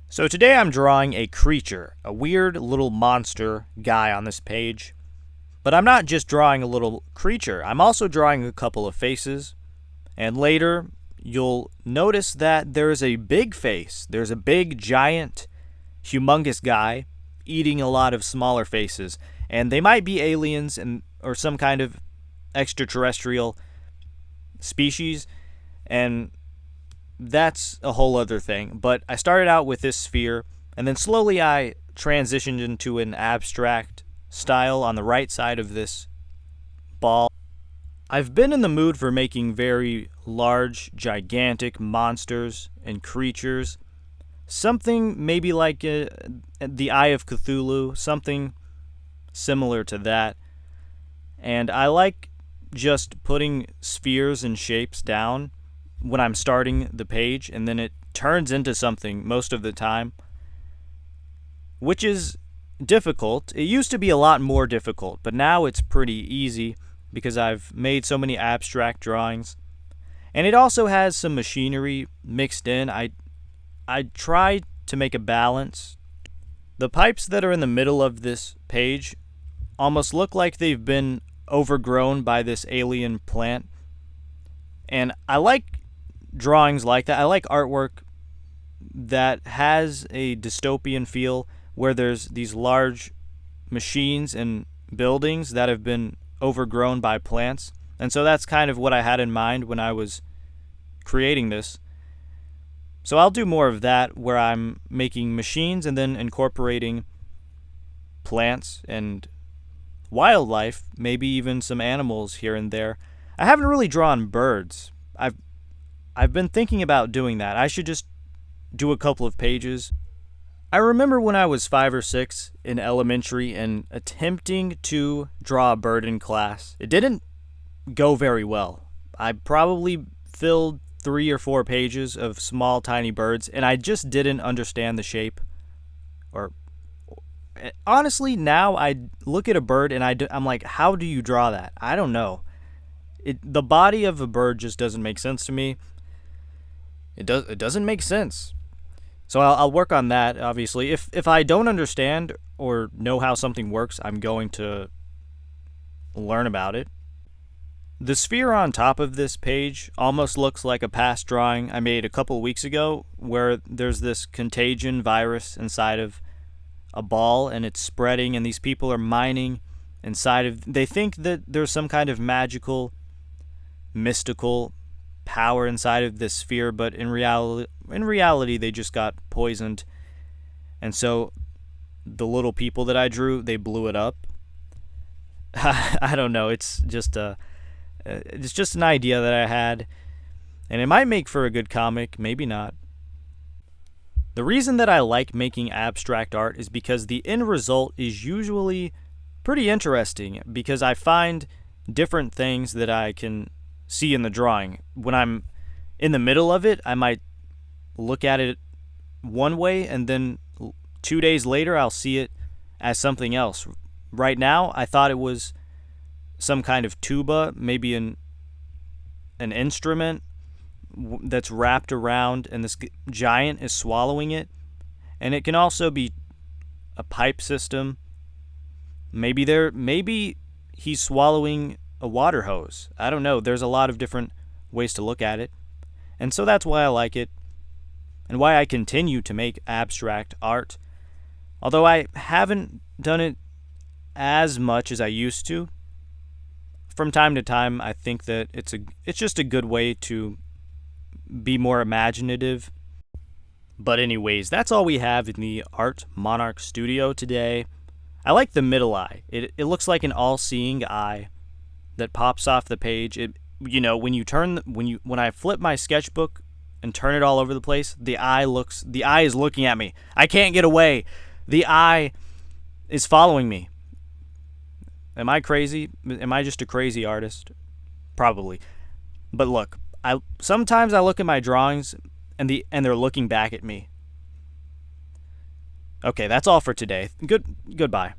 So today I'm drawing a creature, a weird little monster guy on this page. But I'm not just drawing a little creature, I'm also drawing a couple of faces. And later, you'll notice that there's a big face. There's a big, giant, humongous guy eating a lot of smaller faces. And they might be aliens or some kind of extraterrestrial species. And that's a whole other thing. But I started out with this sphere, and then slowly I transitioned into an abstract style on the right side of this ball. I've been in the mood for making very large, gigantic monsters and creatures. Something maybe like the Eye of Cthulhu, something similar to that. And I like just putting spheres and shapes down when I'm starting the page, and then it turns into something most of the time, which is difficult. It used to be a lot more difficult, but now it's pretty easy because I've made so many abstract drawings. And it also has some machinery mixed in. I try to make a balance. The pipes that are in the middle of this page almost look like they've been overgrown by this alien plant. And I like drawings like that. I like artwork that has a dystopian feel where there's these large machines and buildings that have been overgrown by plants. And so that's kind of what I had in mind when I was creating this. So I'll do more of that where I'm making machines and then incorporating plants and wildlife, maybe even some animals here and there. I haven't really drawn birds. I've been thinking about doing that. I should just do a couple of pages. I remember when I was 5 or 6 in elementary and attempting to draw a bird in class. It didn't go very well. I probably filled 3 or 4 pages of small, tiny birds, and I just didn't understand the shape. Or honestly, now I look at a bird and I'm like, how do you draw that? I don't know. The body of a bird just doesn't make sense to me. It doesn't make sense. So I'll work on that, obviously. If I don't understand or know how something works, I'm going to learn about it. The sphere on top of this page almost looks like a past drawing I made a couple weeks ago where there's this contagion virus inside of a ball and it's spreading and these people are mining inside of... They think that there's some kind of magical, mystical power inside of this sphere, but in reality they just got poisoned. And so the little people that I drew, they blew it up. I don't know, it's just an idea that I had, and it might make for a good comic, maybe not. The reason that I like making abstract art is because the end result is usually pretty interesting, because I find different things that I can see in the drawing. When I'm in the middle of it, I might look at it one way, and then 2 days later I'll see it as something else. Right now I thought it was some kind of tuba, maybe an instrument that's wrapped around and this giant is swallowing it. And it can also be a pipe system. Maybe he's swallowing a water hose. I don't know. There's a lot of different ways to look at it. And so that's why I like it and why I continue to make abstract art. Although I haven't done it as much as I used to. From time to time, I think that it's just a good way to be more imaginative. But anyways, that's all we have in the Art Monarch studio today. I like the middle eye. It looks like an all-seeing eye that pops off the page. When I flip my sketchbook and turn it all over the place, the eye is looking at me. I can't get away. The eye is following me. Am I crazy? Am I just a crazy artist? Probably. But look, sometimes I look at my drawings and they're looking back at me. Okay, that's all for today. Goodbye.